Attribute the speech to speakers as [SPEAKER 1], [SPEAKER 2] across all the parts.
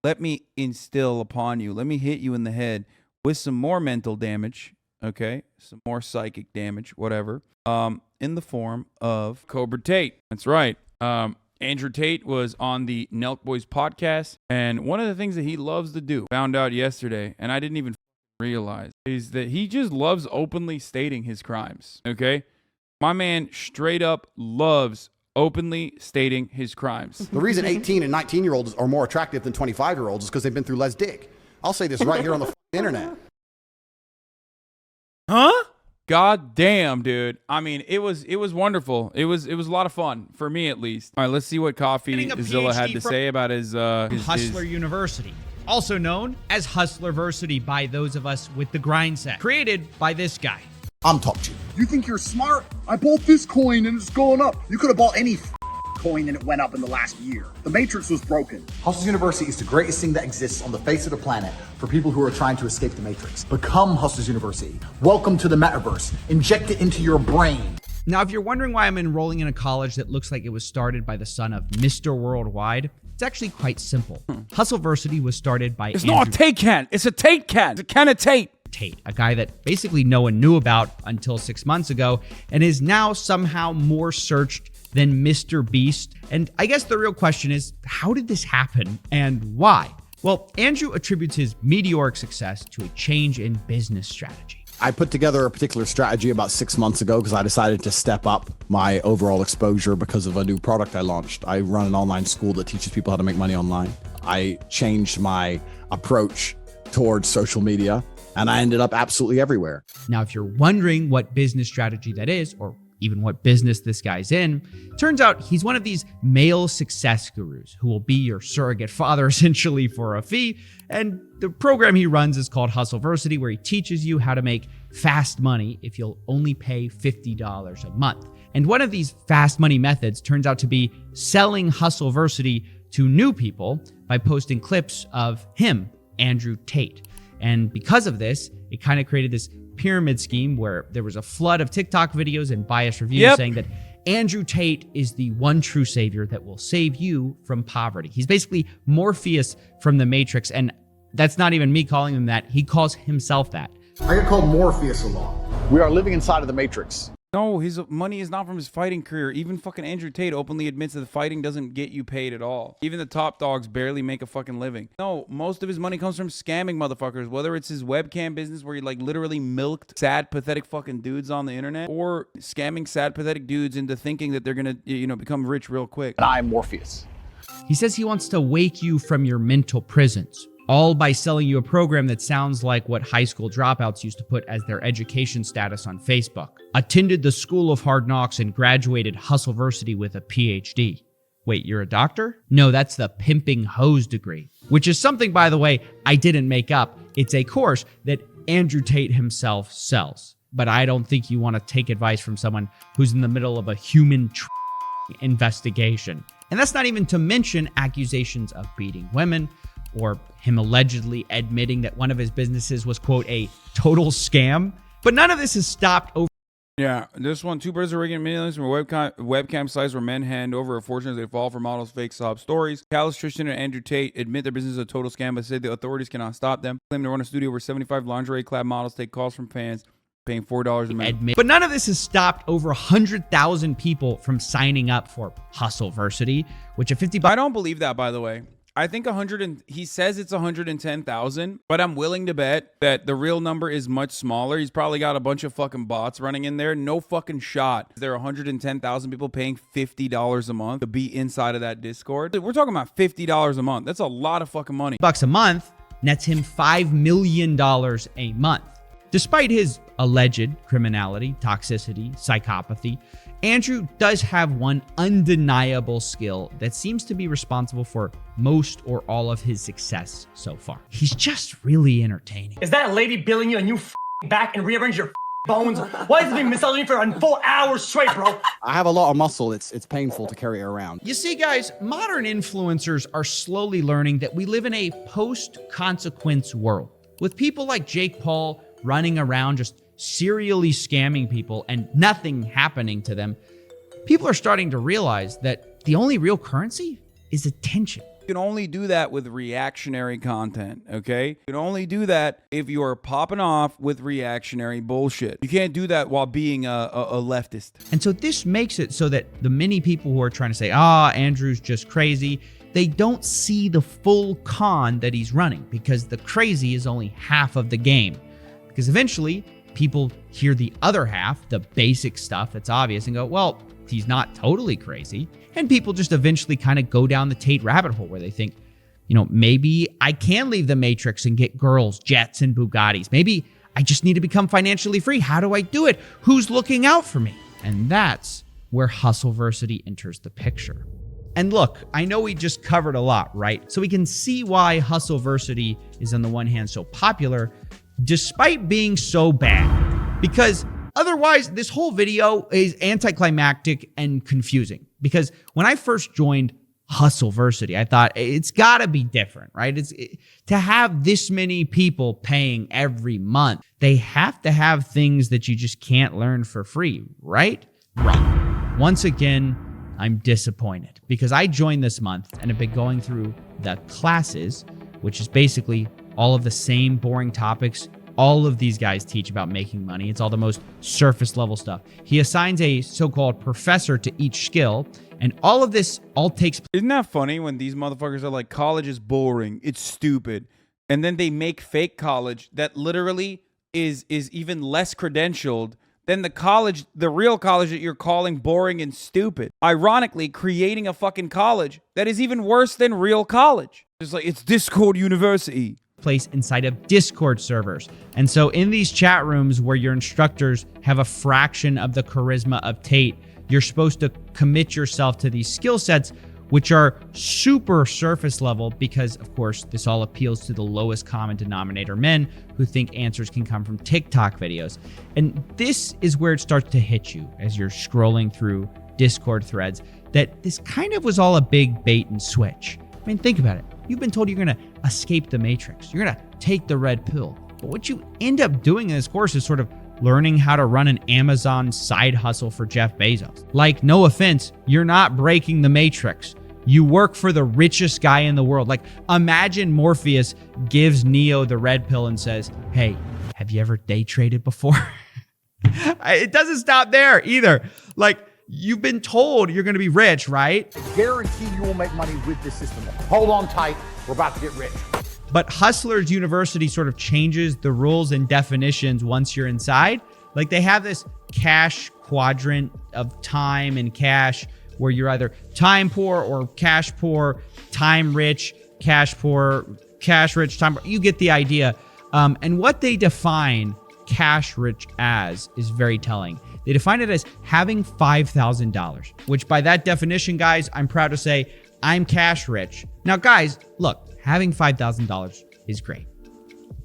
[SPEAKER 1] let me instill upon you, let me hit you in the head with some more mental damage, okay? Some more psychic damage, whatever, in the form of Cobra Tate. That's right. Andrew Tate was on the Nelk Boys podcast, and one of the things that he loves to do, found out yesterday, and I didn't even realize, is that he just loves openly stating his crimes, okay? My man straight up loves openly stating his crimes.
[SPEAKER 2] The reason 18 and 19-year-olds are more attractive than 25-year-olds is because they've been through less dick. I'll say this right here on the internet.
[SPEAKER 1] Huh? God damn, dude. I mean, it was wonderful. It was a lot of fun, for me at least. All right, let's see what Coffee Zilla had to say about his
[SPEAKER 3] Hustler University, also known as Hustlerversity by those of us with the grind set, created by this guy.
[SPEAKER 2] I'm top G.
[SPEAKER 4] You think you're smart? I bought this coin and it's going up. You could have bought any coin and it went up in the last year. The Matrix was broken.
[SPEAKER 2] Hustlers University is the greatest thing that exists on the face of the planet for people who are trying to escape the Matrix. Become Hustlers University. Welcome to the metaverse. Inject it into your brain.
[SPEAKER 3] Now, if you're wondering why I'm enrolling in a college that looks like it was started by the son of Mr. Worldwide, it's actually quite simple. Hustleversity was started by
[SPEAKER 1] It's not a Tate can. It's a Tate can. It's a can of Tate.
[SPEAKER 3] Tate, a guy that basically no one knew about until 6 months ago and is now somehow more searched than Mr. Beast. And I guess the real question is, how did this happen and why? Well, Andrew attributes his meteoric success to a change in business strategy.
[SPEAKER 2] I put together a particular strategy about 6 months ago because I decided to step up my overall exposure because of a new product I launched. I run an online school that teaches people how to make money online. I changed my approach towards social media, and I ended up absolutely everywhere.
[SPEAKER 3] Now, if you're wondering what business strategy that is, or even what business this guy's in, turns out he's one of these male success gurus who will be your surrogate father essentially for a fee. And the program he runs is called Hustleversity, where he teaches you how to make fast money if you'll only pay $50 a month. And one of these fast money methods turns out to be selling Hustleversity to new people by posting clips of him, Andrew Tate. And because of this, it kind of created this pyramid scheme where there was a flood of TikTok videos and biased reviews saying that Andrew Tate is the one true savior that will save you from poverty. He's basically Morpheus from the Matrix, and that's not even me calling him that. He calls himself that.
[SPEAKER 2] I get called Morpheus a lot. We are living inside of the Matrix.
[SPEAKER 1] No, his money is not from his fighting career. Even fucking Andrew Tate openly admits that the fighting doesn't get you paid at all. Even the top dogs barely make a fucking living. No, most of his money comes from scamming motherfuckers, whether it's his webcam business where he like literally milked sad, pathetic fucking dudes on the internet, or scamming sad, pathetic dudes into thinking that they're gonna, become rich real quick.
[SPEAKER 2] And I'm Morpheus.
[SPEAKER 3] He says he wants to wake you from your mental prisons, all by selling you a program that sounds like what high school dropouts used to put as their education status on Facebook. Attended the School of Hard Knocks and graduated Hustleversity with a PhD. Wait, you're a doctor? No, that's the pimping hose degree, which is something, by the way, I didn't make up. It's a course that Andrew Tate himself sells. But I don't think you want to take advice from someone who's in the middle of a human investigation. And that's not even to mention accusations of beating women, or him allegedly admitting that one of his businesses was, quote, a total scam. But none of this has stopped over.
[SPEAKER 1] Yeah, this one, two birds are rigging millions from webcam sites where men hand over a fortune as they fall for models' fake sob stories. Callis Tristan and Andrew Tate admit their business is a total scam, but say the authorities cannot stop them. Claim to run a studio where 75 lingerie-clad models take calls from fans, paying $4 a minute.
[SPEAKER 3] But none of this has stopped over 100,000 people from signing up for Hustleversity, which at $50.
[SPEAKER 1] I don't believe that, by the way. I think he says it's 110,000, but I'm willing to bet that the real number is much smaller. He's probably got a bunch of fucking bots running in there. No fucking shot. There are 110,000 people paying $50 a month to be inside of that Discord. We're talking about $50 a month. That's a lot of fucking money.
[SPEAKER 3] Bucks a month nets him $5 million a month. Despite his alleged criminality, toxicity, psychopathy, Andrew does have one undeniable skill that seems to be responsible for most or all of his success so far. He's just really entertaining.
[SPEAKER 5] Is that lady billing you and you back and rearrange your bones? Why is it being massaging for 4 hours straight, bro?
[SPEAKER 2] I have a lot of muscle. It's painful to carry it around.
[SPEAKER 3] You see, guys, modern influencers are slowly learning that we live in a post-consequence world, with people like Jake Paul running around just serially scamming people and nothing happening to them. People are starting to realize that the only real currency is attention.
[SPEAKER 1] You can only do that with reactionary content, okay? You can only do that if you are popping off with reactionary bullshit. You can't do that while being a leftist.
[SPEAKER 3] And so this makes it so that the many people who are trying to say, Andrew's just crazy, they don't see the full con that he's running, because the crazy is only half of the game. Because eventually people hear the other half, the basic stuff that's obvious, and go, well, he's not totally crazy. And people just eventually kind of go down the Tate rabbit hole where they think, maybe I can leave the Matrix and get girls, jets, and Bugattis. Maybe I just need to become financially free. How do I do it? Who's looking out for me? And that's where Hustleversity enters the picture. And look, I know we just covered a lot, right? So we can see why Hustleversity is on the one hand so popular, despite being so bad. Because otherwise, this whole video is anticlimactic and confusing. Because when I first joined Hustleversity, I thought it's got to be different, right? To have this many people paying every month, they have to have things that you just can't learn for free, right? Wrong. Once again, I'm disappointed because I joined this month and have been going through the classes, which is basically all of the same boring topics all of these guys teach about making money. It's all the most surface level stuff. He assigns a so-called professor to each skill, and all of this takes place.
[SPEAKER 1] Isn't that funny when these motherfuckers are like, college is boring, it's stupid, and then they make fake college that literally is even less credentialed than the real college that you're calling boring and stupid. Ironically, creating a fucking college that is even worse than real college. It's like, it's Discord University.
[SPEAKER 3] Place inside of Discord servers. And so in these chat rooms where your instructors have a fraction of the charisma of Tate, you're supposed to commit yourself to these skill sets, which are super surface level because, of course, this all appeals to the lowest common denominator men who think answers can come from TikTok videos. And this is where it starts to hit you as you're scrolling through Discord threads, that this kind of was all a big bait and switch. I mean, think about it. You've been told you're going to escape the Matrix. You're going to take the red pill. But what you end up doing in this course is sort of learning how to run an Amazon side hustle for Jeff Bezos. Like, no offense, you're not breaking the Matrix. You work for the richest guy in the world. Like, imagine Morpheus gives Neo the red pill and says, hey, have you ever day traded before? It doesn't stop there either. Like, you've been told you're going to be rich, right?
[SPEAKER 4] I guarantee you will make money with this system. Hold on tight. We're about to get rich.
[SPEAKER 3] But Hustlers University sort of changes the rules and definitions once you're inside. Like, they have this cash quadrant of time and cash where you're either time poor or cash poor, time rich, cash poor, cash rich, time poor. You get the idea. And what they define cash rich as is very telling. They define it as having $5,000, which by that definition, guys, I'm proud to say I'm cash rich. Now, guys, look, having $5,000 is great,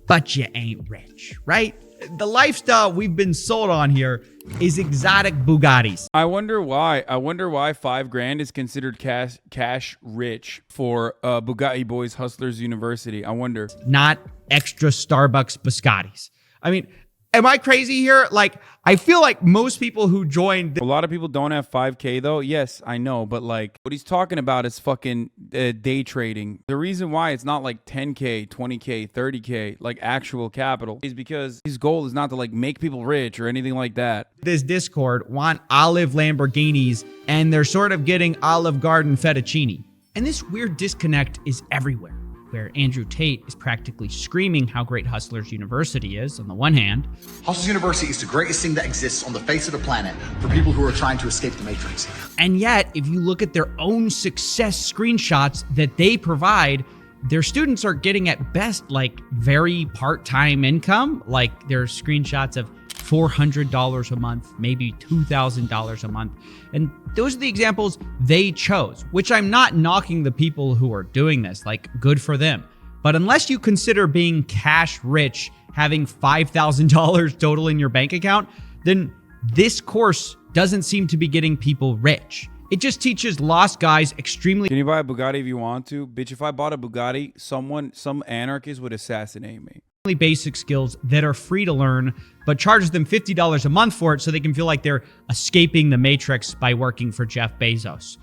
[SPEAKER 3] but you ain't rich, right? The lifestyle we've been sold on here is exotic Bugattis.
[SPEAKER 1] I wonder why. $5,000 is considered cash rich for Bugatti Boys Hustlers University. I wonder.
[SPEAKER 3] Not extra Starbucks biscottis. I mean, am I crazy here? Like, I feel like most people who joined...
[SPEAKER 1] A lot of people don't have 5K though. Yes, I know. But like, what he's talking about is fucking day trading. The reason why it's not like 10K, 20K, 30K, like actual capital, is because his goal is not to like make people rich or anything like that.
[SPEAKER 3] This Discord want olive Lamborghinis, and they're sort of getting Olive Garden fettuccine. And this weird disconnect is everywhere, where Andrew Tate is practically screaming how great Hustlers University is on the one hand.
[SPEAKER 4] Hustlers University is the greatest thing that exists on the face of the planet for people who are trying to escape the Matrix.
[SPEAKER 3] And yet, if you look at their own success screenshots that they provide, their students are getting at best like very part-time income. Like, their screenshots of $400 a month, maybe $2,000 a month. And those are the examples they chose, which I'm not knocking the people who are doing this, like, good for them. But unless you consider being cash rich, having $5,000 total in your bank account, then this course doesn't seem to be getting people rich. It just teaches lost guys extremely...
[SPEAKER 1] Can you buy a Bugatti if you want to? Bitch, if I bought a Bugatti, some anarchist would assassinate me.
[SPEAKER 3] Basic skills that are free to learn, but charges them $50 a month for it so they can feel like they're escaping the Matrix by working for Jeff Bezos.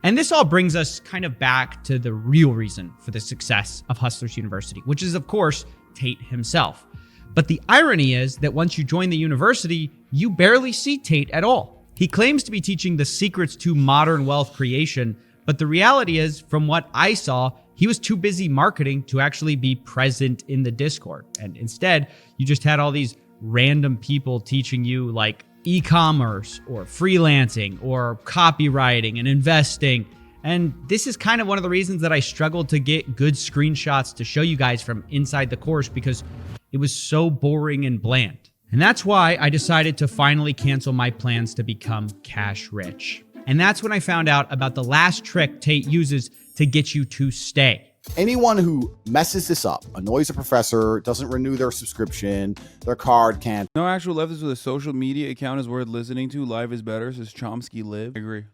[SPEAKER 3] And this all brings us kind of back to the real reason for the success of Hustlers University, which is, of course, Tate himself. But the irony is that once you join the university, you barely see Tate at all. He claims to be teaching the secrets to modern wealth creation, but the reality is, from what I saw, he was too busy marketing to actually be present in the Discord. And instead, you just had all these random people teaching you like e-commerce or freelancing or copywriting and investing. And this is kind of one of the reasons that I struggled to get good screenshots to show you guys from inside the course, because it was so boring and bland. And that's why I decided to finally cancel my plans to become cash rich. And that's when I found out about the last trick Tate uses to get you to stay.
[SPEAKER 2] Anyone who messes this up, annoys a professor, doesn't renew their subscription, their card can't.
[SPEAKER 1] No actual leftist with a social media account is worth listening to. Live is better, says Chomsky Live. I agree.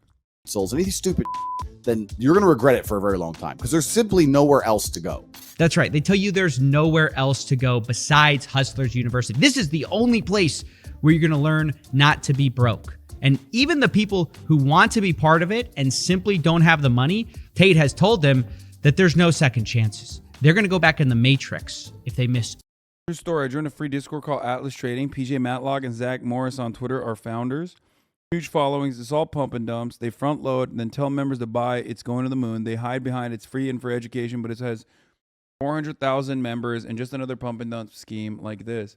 [SPEAKER 2] Souls, anything stupid, then you're going to regret it for a very long time because there's simply nowhere else to go.
[SPEAKER 3] That's right. They tell you there's nowhere else to go besides Hustlers University. This is the only place where you're going to learn not to be broke. And even the people who want to be part of it and simply don't have the money, Tate has told them that there's no second chances. They're going to go back in the Matrix if they miss.
[SPEAKER 1] True story. I joined a free Discord called Atlas Trading. PJ Matlock and Zach Morris on Twitter are founders. Huge followings. It's all pump and dumps. They front load and then tell members to buy. It's going to the moon. They hide behind it's free and for education, but it has 400,000 members and just another pump and dump scheme like this.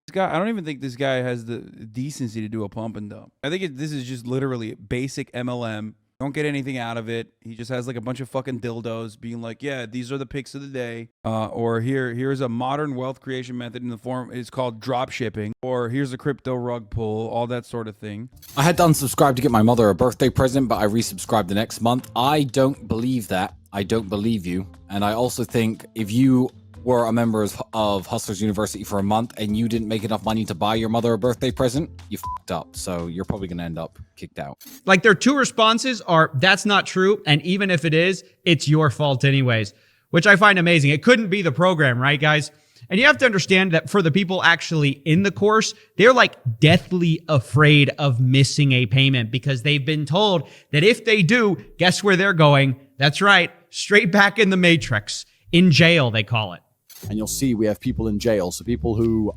[SPEAKER 1] This guy, I don't even think this guy has the decency to do a pump and dump. I think this is just literally basic MLM. Don't get anything out of it. He just has like a bunch of fucking dildos being like, yeah, these are the picks of the day. Or here's a modern wealth creation method in the form, it's called drop shipping. Or here's a crypto rug pull, all that sort of thing.
[SPEAKER 6] I had to unsubscribe to get my mother a birthday present, but I resubscribed the next month. I don't believe that. I don't believe you. And I also think if you were a member of Hustlers University for a month and you didn't make enough money to buy your mother a birthday present, you fucked up. So you're probably going to end up kicked out.
[SPEAKER 3] Like, their two responses are, that's not true. And even if it is, it's your fault anyways, which I find amazing. It couldn't be the program, right, guys? And you have to understand that for the people actually in the course, they're like deathly afraid of missing a payment because they've been told that if they do, guess where they're going? That's right. Straight back in the Matrix. In jail, they call it.
[SPEAKER 2] And you'll see we have people in jail. So people who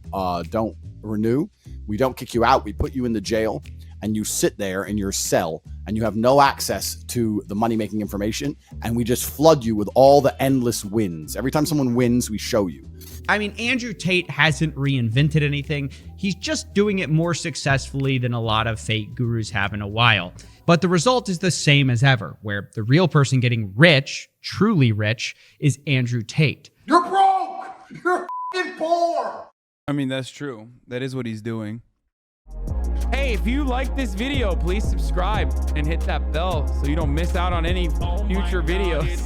[SPEAKER 2] don't renew, we don't kick you out. We put you in the jail and you sit there in your cell and you have no access to the money-making information. And we just flood you with all the endless wins. Every time someone wins, we show you.
[SPEAKER 3] I mean, Andrew Tate hasn't reinvented anything. He's just doing it more successfully than a lot of fake gurus have in a while. But the result is the same as ever, where the real person getting rich, truly rich, is Andrew Tate.
[SPEAKER 4] You're broke! You're f***ing poor!
[SPEAKER 1] I mean, that's true. That is what he's doing. Hey, if you like this video, please subscribe and hit that bell so you don't miss out on any future videos.